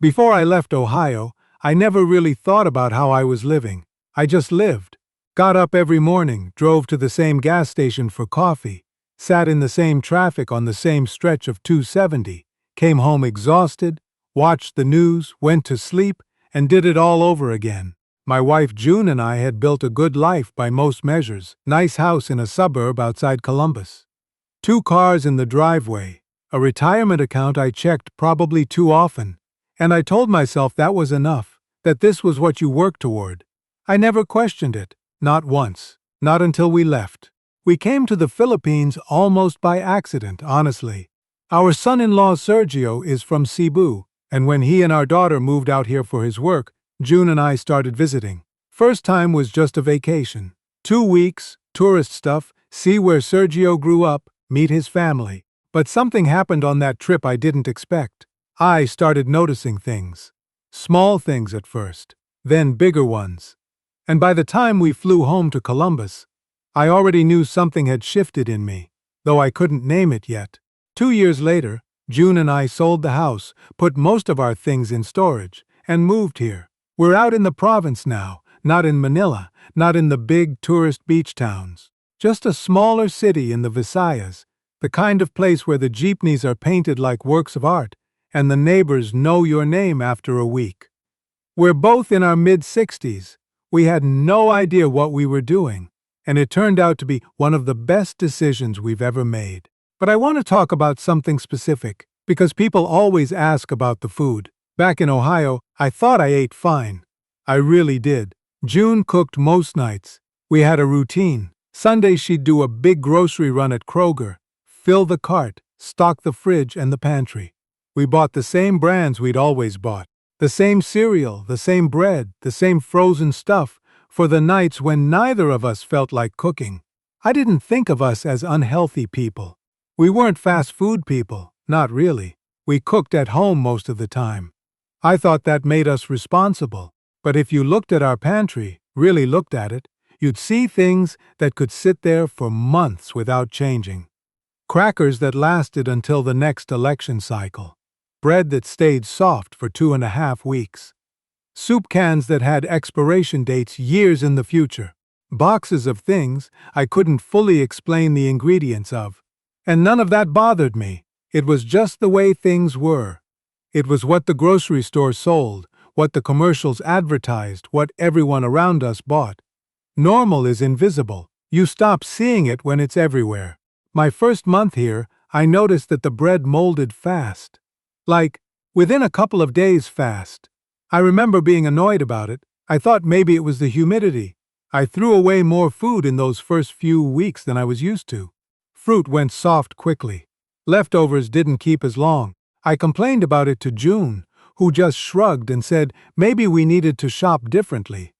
Before I left Ohio, I never really thought about how I was living. I just lived. Got up every morning, drove to the same gas station for coffee, sat in the same traffic on the same stretch of 270, came home exhausted, watched the news, went to sleep, and did it all over again. My wife June and I had built a good life by most measures. Nice house in a suburb outside Columbus. 2 cars in the driveway, a retirement account I checked probably too often, and I told myself that was enough, that this was what you worked toward. I never questioned it, not once, not until we left. We came to the Philippines almost by accident, honestly. Our son-in-law Sergio is from Cebu, and when he and our daughter moved out here for his work, June and I started visiting. First time was just a vacation. 2 weeks, tourist stuff, see where Sergio grew up, meet his family. But something happened on that trip I didn't expect. I started noticing things. Small things at first, then bigger ones. And by the time we flew home to Columbus, I already knew something had shifted in me, though I couldn't name it yet. 2 years later, June and I sold the house, put most of our things in storage, and moved here. We're out in the province now, not in Manila, not in the big tourist beach towns. Just a smaller city in the Visayas, the kind of place where the jeepneys are painted like works of art, and the neighbors know your name after a week. We're both in our mid-60s. We had no idea what we were doing, and it turned out to be one of the best decisions we've ever made. But I want to talk about something specific, because people always ask about the food. Back in Ohio, I thought I ate fine. I really did. June cooked most nights. We had a routine. Sunday she'd do a big grocery run at Kroger, fill the cart, stock the fridge and the pantry. We bought the same brands we'd always bought. The same cereal, the same bread, the same frozen stuff, for the nights when neither of us felt like cooking. I didn't think of us as unhealthy people. We weren't fast food people, not really. We cooked at home most of the time. I thought that made us responsible. But if you looked at our pantry, really looked at it, you'd see things that could sit there for months without changing. Crackers that lasted until the next election cycle. Bread that stayed soft for 2.5 weeks. Soup cans that had expiration dates years in the future. Boxes of things I couldn't fully explain the ingredients of. And none of that bothered me. It was just the way things were. It was what the grocery store sold, what the commercials advertised, what everyone around us bought. Normal is invisible. You stop seeing it when it's everywhere. My first month here, I noticed that the bread molded fast. Like, within a couple of days fast. I remember being annoyed about it. I thought maybe it was the humidity. I threw away more food in those first few weeks than I was used to. Fruit went soft quickly. Leftovers didn't keep as long. I complained about it to June, who just shrugged and said maybe we needed to shop differently.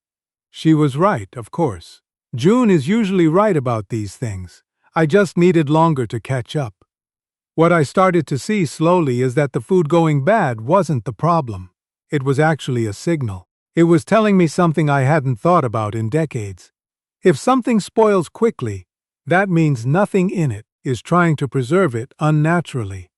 She was right, of course. June is usually right about these things. I just needed longer to catch up. What I started to see slowly is that the food going bad wasn't the problem. It was actually a signal. It was telling me something I hadn't thought about in decades. If something spoils quickly, that means nothing in it is trying to preserve it unnaturally.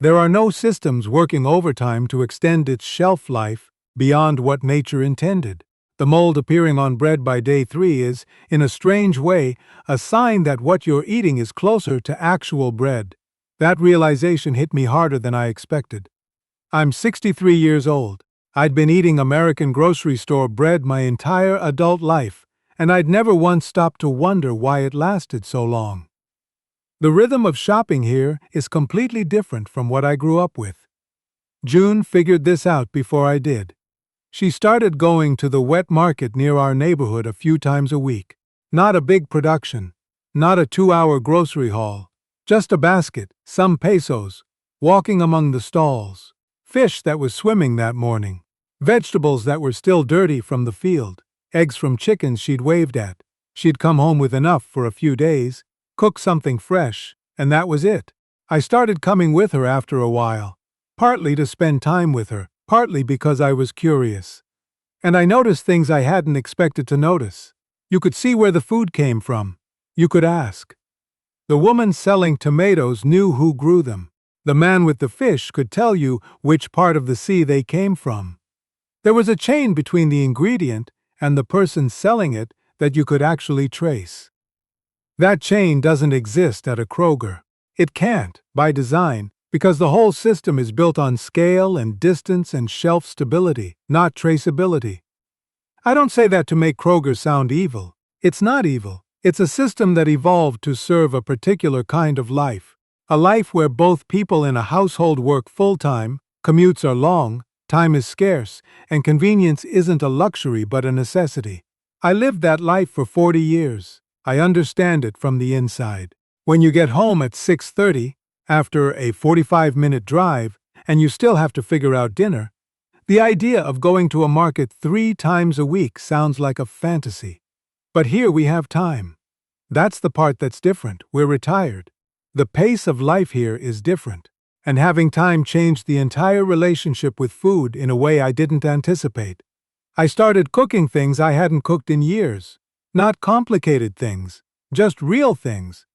There are no systems working overtime to extend its shelf life beyond what nature intended. The mold appearing on bread by day 3 is, in a strange way, a sign that what you're eating is closer to actual bread. That realization hit me harder than I expected. I'm 63 years old. I'd been eating American grocery store bread my entire adult life, and I'd never once stopped to wonder why it lasted so long. The rhythm of shopping here is completely different from what I grew up with. June figured this out before I did. She started going to the wet market near our neighborhood a few times a week. Not a big production, not a 2-hour grocery haul. Just a basket, some pesos, walking among the stalls. Fish that was swimming that morning. Vegetables that were still dirty from the field. Eggs from chickens she'd waved at. She'd come home with enough for a few days, cook something fresh, and that was it. I started coming with her after a while, partly to spend time with her, partly because I was curious. And I noticed things I hadn't expected to notice. You could see where the food came from. You could ask. The woman selling tomatoes knew who grew them. The man with the fish could tell you which part of the sea they came from. There was a chain between the ingredient and the person selling it that you could actually trace. That chain doesn't exist at a Kroger. It can't, by design, because the whole system is built on scale and distance and shelf stability, not traceability. I don't say that to make Kroger sound evil. It's not evil. It's a system that evolved to serve a particular kind of life. A life where both people in a household work full-time, commutes are long, time is scarce, and convenience isn't a luxury but a necessity. I lived that life for 40 years. I understand it from the inside. When you get home at 6:30, after a 45-minute drive, and you still have to figure out dinner, the idea of going to a market 3 times a week sounds like a fantasy. But here we have time. That's the part that's different. We're retired. The pace of life here is different. And having time changed the entire relationship with food in a way I didn't anticipate. I started cooking things I hadn't cooked in years. Not complicated things, just real things.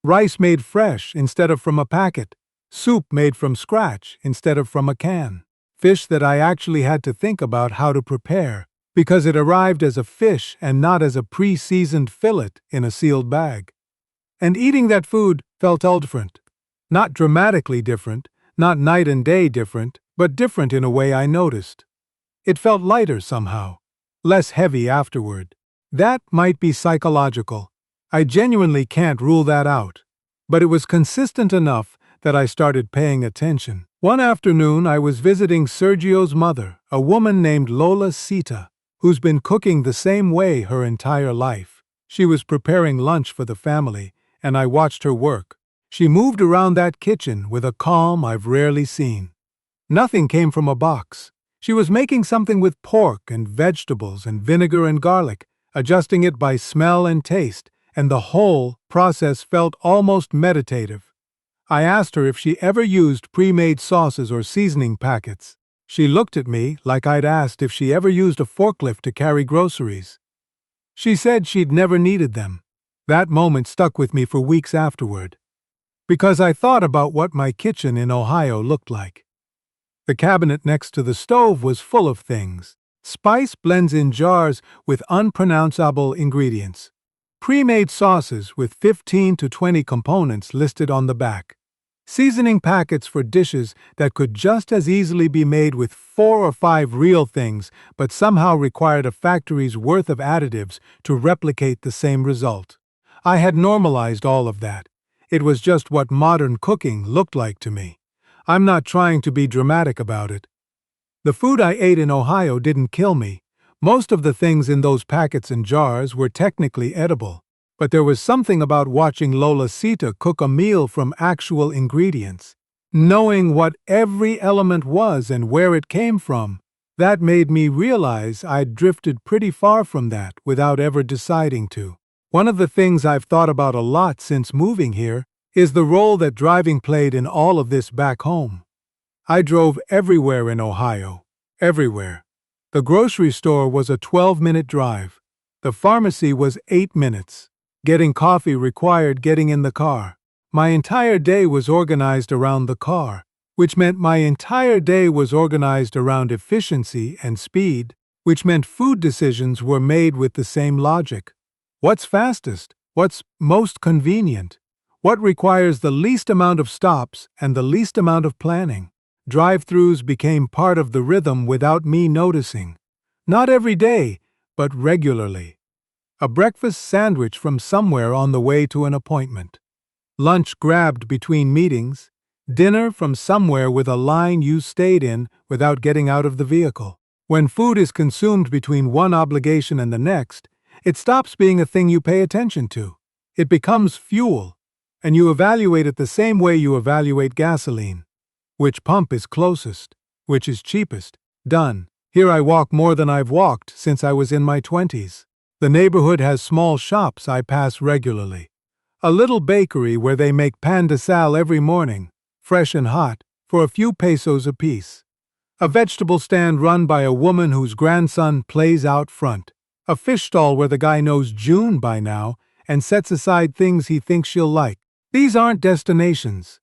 Rice made fresh instead of from a packet. Soup made from scratch instead of from a can. Fish that I actually had to think about how to prepare, because it arrived as a fish and not as a pre-seasoned fillet in a sealed bag. And eating that food felt different. Not dramatically different, not night and day different, but different in a way I noticed. It felt lighter somehow, less heavy afterward. That might be psychological. I genuinely can't rule that out. But it was consistent enough that I started paying attention. One afternoon, I was visiting Sergio's mother, a woman named Lola Sita, who's been cooking the same way her entire life. She was preparing lunch for the family, and I watched her work. She moved around that kitchen with a calm I've rarely seen. Nothing came from a box. She was making something with pork and vegetables and vinegar and garlic, adjusting it by smell and taste, and the whole process felt almost meditative. I asked her if she ever used pre-made sauces or seasoning packets. She looked at me like I'd asked if she ever used a forklift to carry groceries. She said she'd never needed them. That moment stuck with me for weeks afterward, because I thought about what my kitchen in Ohio looked like. The cabinet next to the stove was full of things. Spice blends in jars with unpronounceable ingredients. Pre-made sauces with 15 to 20 components listed on the back. Seasoning packets for dishes that could just as easily be made with 4 or 5 real things, but somehow required a factory's worth of additives to replicate the same result. I had normalized all of that. It was just what modern cooking looked like to me. I'm not trying to be dramatic about it. The food I ate in Ohio didn't kill me. Most of the things in those packets and jars were technically edible. But there was something about watching Lola Sita cook a meal from actual ingredients, knowing what every element was and where it came from. That made me realize I'd drifted pretty far from that without ever deciding to. One of the things I've thought about a lot since moving here is the role that driving played in all of this back home. I drove everywhere in Ohio. Everywhere. The grocery store was a 12-minute drive. The pharmacy was 8 minutes. Getting coffee required getting in the car. My entire day was organized around the car, which meant my entire day was organized around efficiency and speed, which meant food decisions were made with the same logic. What's fastest? What's most convenient? What requires the least amount of stops and the least amount of planning? Drive-thrus became part of the rhythm without me noticing. Not every day, but regularly. A breakfast sandwich from somewhere on the way to an appointment. Lunch grabbed between meetings. Dinner from somewhere with a line you stayed in without getting out of the vehicle. When food is consumed between one obligation and the next, it stops being a thing you pay attention to. It becomes fuel, and you evaluate it the same way you evaluate gasoline. Which pump is closest? Which is cheapest? Done. Here I walk more than I've walked since I was in my 20s. The neighborhood has small shops I pass regularly. A little bakery where they make pan de sal every morning, fresh and hot, for a few pesos apiece. A vegetable stand run by a woman whose grandson plays out front. A fish stall where the guy knows June by now and sets aside things he thinks she'll like. These aren't destinations.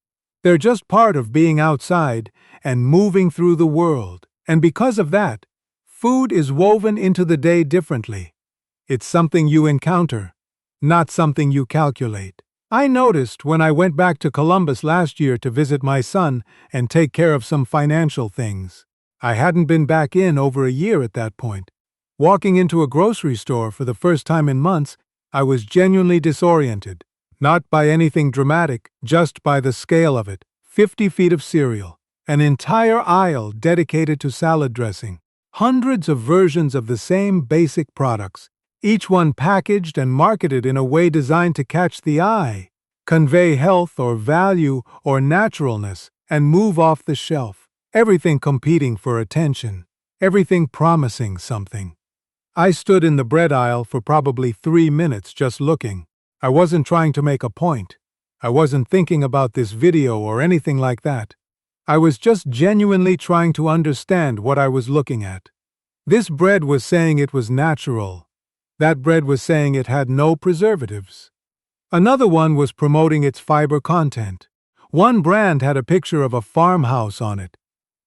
They're just part of being outside and moving through the world. And because of that, food is woven into the day differently. It's something you encounter, not something you calculate. I noticed when I went back to Columbus last year to visit my son and take care of some financial things. I hadn't been back in over a year at that point. Walking into a grocery store for the first time in months, I was genuinely disoriented. Not by anything dramatic, just by the scale of it. 50 feet of cereal, an entire aisle dedicated to salad dressing, hundreds of versions of the same basic products, each one packaged and marketed in a way designed to catch the eye, convey health or value or naturalness, and move off the shelf. Everything competing for attention, everything promising something. I stood in the bread aisle for probably 3 minutes just looking. I wasn't trying to make a point. I wasn't thinking about this video or anything like that. I was just genuinely trying to understand what I was looking at. This bread was saying it was natural. That bread was saying it had no preservatives. Another one was promoting its fiber content. One brand had a picture of a farmhouse on it,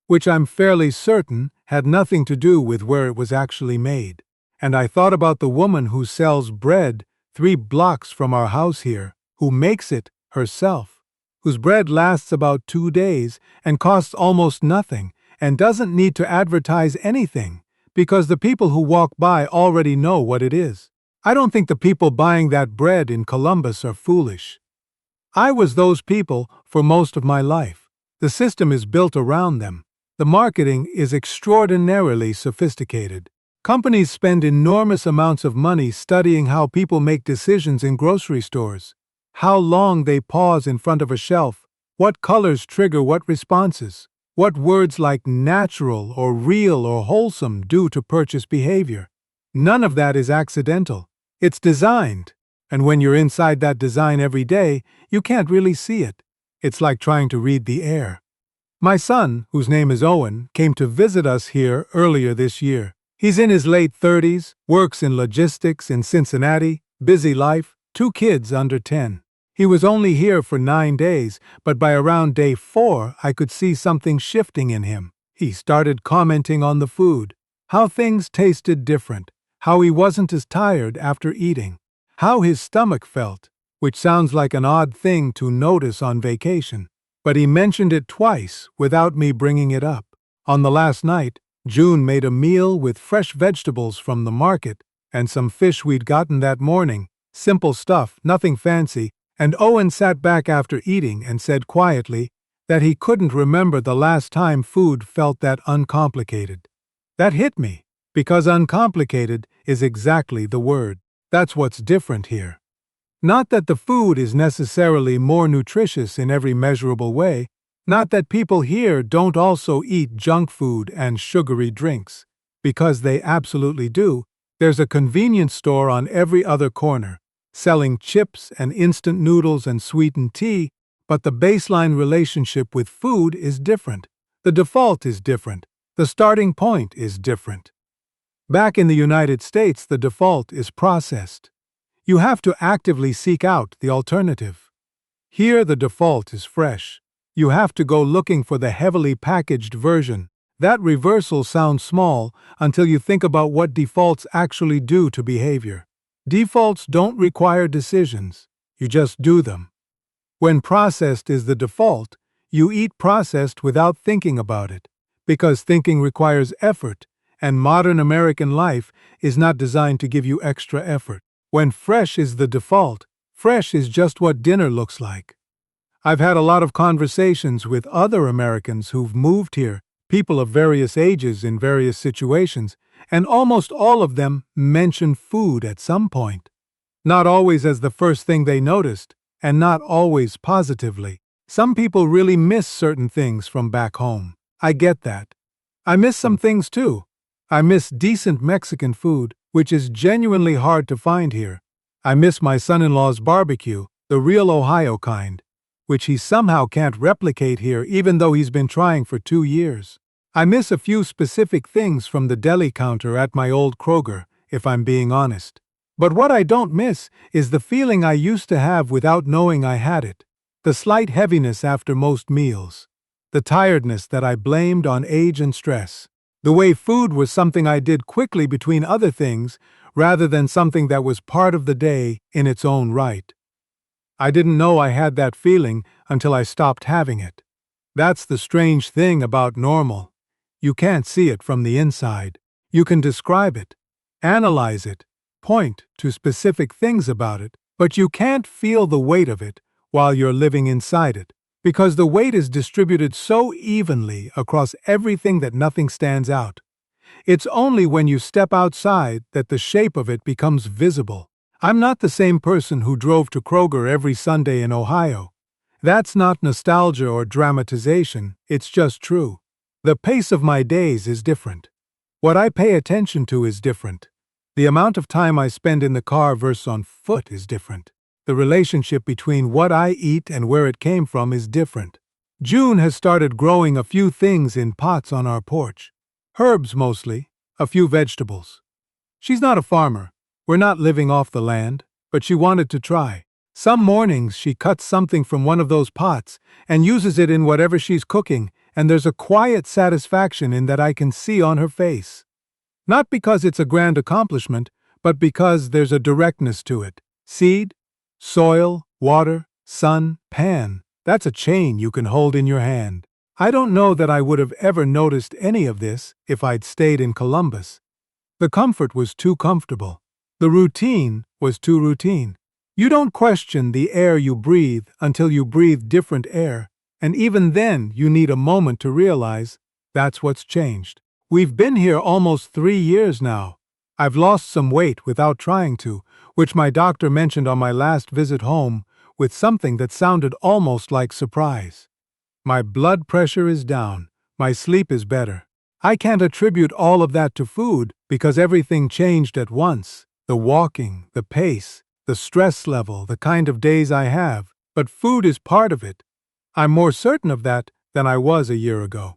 which I'm fairly certain had nothing to do with where it was actually made. And I thought about the woman who sells bread 3 blocks from our house here, who makes it herself, whose bread lasts about 2 days and costs almost nothing and doesn't need to advertise anything because the people who walk by already know what it is. I don't think the people buying that bread in Columbus are foolish. I was those people for most of my life. The system is built around them. The marketing is extraordinarily sophisticated. Companies spend enormous amounts of money studying how people make decisions in grocery stores, how long they pause in front of a shelf, what colors trigger what responses, what words like natural or real or wholesome do to purchase behavior. None of that is accidental. It's designed, and when you're inside that design every day, you can't really see it. It's like trying to read the air. My son, whose name is Owen, came to visit us here earlier this year. He's in his late 30s, works in logistics in Cincinnati, busy life, 2 kids under 10. He was only here for 9 days, but by around day 4, I could see something shifting in him. He started commenting on the food, how things tasted different, how he wasn't as tired after eating, how his stomach felt, which sounds like an odd thing to notice on vacation. But he mentioned it twice without me bringing it up. On the last night, June made a meal with fresh vegetables from the market and some fish we'd gotten that morning. Simple stuff, nothing fancy, and Owen sat back after eating and said quietly that he couldn't remember the last time food felt that uncomplicated. That hit me, because uncomplicated is exactly the word. That's what's different here. Not that the food is necessarily more nutritious in every measurable way, not that people here don't also eat junk food and sugary drinks, because they absolutely do. There's a convenience store on every other corner, selling chips and instant noodles and sweetened tea, but the baseline relationship with food is different. The default is different. The starting point is different. Back in the United States, the default is processed. You have to actively seek out the alternative. Here, the default is fresh. You have to go looking for the heavily packaged version. That reversal sounds small until you think about what defaults actually do to behavior. Defaults don't require decisions. You just do them. When processed is the default, you eat processed without thinking about it, because thinking requires effort, and modern American life is not designed to give you extra effort. When fresh is the default, fresh is just what dinner looks like. I've had a lot of conversations with other Americans who've moved here, people of various ages in various situations, and almost all of them mention food at some point. Not always as the first thing they noticed, and not always positively. Some people really miss certain things from back home. I get that. I miss some things too. I miss decent Mexican food, which is genuinely hard to find here. I miss my son-in-law's barbecue, the real Ohio kind, which he somehow can't replicate here even though he's been trying for 2 years. I miss a few specific things from the deli counter at my old Kroger, if I'm being honest. But what I don't miss is the feeling I used to have without knowing I had it. the slight heaviness after most meals, the tiredness that I blamed on age and stress, the way food was something I did quickly between other things rather than something that was part of the day in its own right. I didn't know I had that feeling until I stopped having it. That's the strange thing about normal. You can't see it from the inside. You can describe it, analyze it, point to specific things about it, but you can't feel the weight of it while you're living inside it, because the weight is distributed so evenly across everything that nothing stands out. It's only when you step outside that the shape of it becomes visible. I'm not the same person who drove to Kroger every Sunday in Ohio. That's not nostalgia or dramatization, it's just true. The pace of my days is different. What I pay attention to is different. The amount of time I spend in the car versus on foot is different. The relationship between what I eat and where it came from is different. June has started growing a few things in pots on our porch. Herbs mostly, a few vegetables. She's not a farmer. We're not living off the land, but she wanted to try. Some mornings she cuts something from one of those pots and uses it in whatever she's cooking, and there's a quiet satisfaction in that I can see on her face. Not because it's a grand accomplishment, but because there's a directness to it. Seed, soil, water, sun, pan. That's a chain you can hold in your hand. I don't know that I would have ever noticed any of this if I'd stayed in Columbus. The comfort was too comfortable. The routine was too routine. You don't question the air you breathe until you breathe different air, and even then you need a moment to realize that's what's changed. We've been here almost 3 years now. I've lost some weight without trying to, which my doctor mentioned on my last visit home with something that sounded almost like surprise. My blood pressure is down. My sleep is better. I can't attribute all of that to food because everything changed at once. The walking, the pace, the stress level, the kind of days I have. But food is part of it. I'm more certain of that than I was a year ago.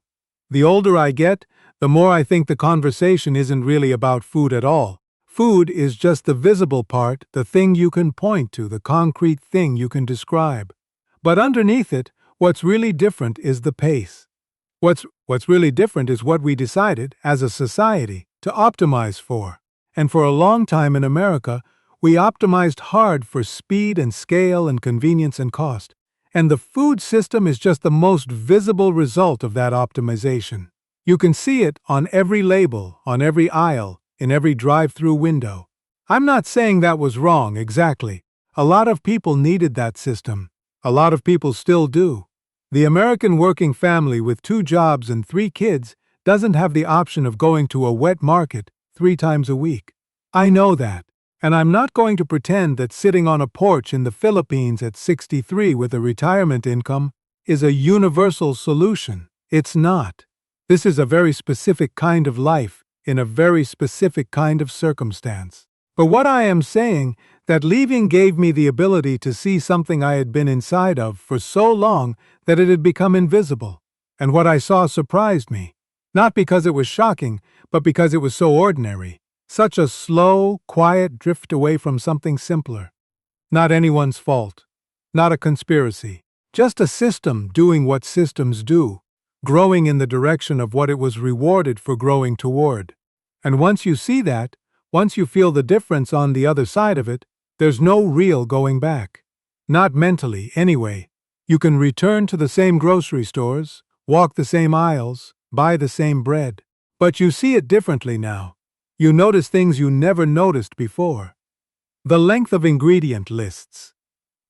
The older I get, the more I think the conversation isn't really about food at all. Food is just the visible part, the thing you can point to, the concrete thing you can describe. But underneath it, what's really different is the pace. What's really different is what we decided, as a society, to optimize for. And for a long time in America, we optimized hard for speed and scale and convenience and cost. And the food system is just the most visible result of that optimization. You can see it on every label, on every aisle, in every drive-through window. I'm not saying that was wrong, exactly. A lot of people needed that system. A lot of people still do. The American working family with 2 jobs and 3 kids doesn't have the option of going to a wet market 3 times a week. I know that, and I'm not going to pretend that sitting on a porch in the Philippines at 63 with a retirement income is a universal solution. It's not. This is a very specific kind of life in a very specific kind of circumstance. But what I am saying, that leaving gave me the ability to see something I had been inside of for so long that it had become invisible. And what I saw surprised me. Not because it was shocking, but because it was so ordinary. Such a slow, quiet drift away from something simpler. Not anyone's fault. Not a conspiracy. Just a system doing what systems do, growing in the direction of what it was rewarded for growing toward. And once you see that, once you feel the difference on the other side of it, there's no real going back. Not mentally, anyway. You can return to the same grocery stores, walk the same aisles, buy the same bread. But you see it differently now. You notice things you never noticed before. The length of ingredient lists.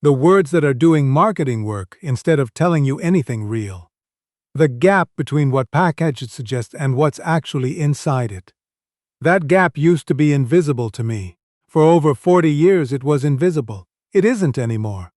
The words that are doing marketing work instead of telling you anything real. The gap between what packages suggest and what's actually inside it. That gap used to be invisible to me. For over 40 years it was invisible. It isn't anymore.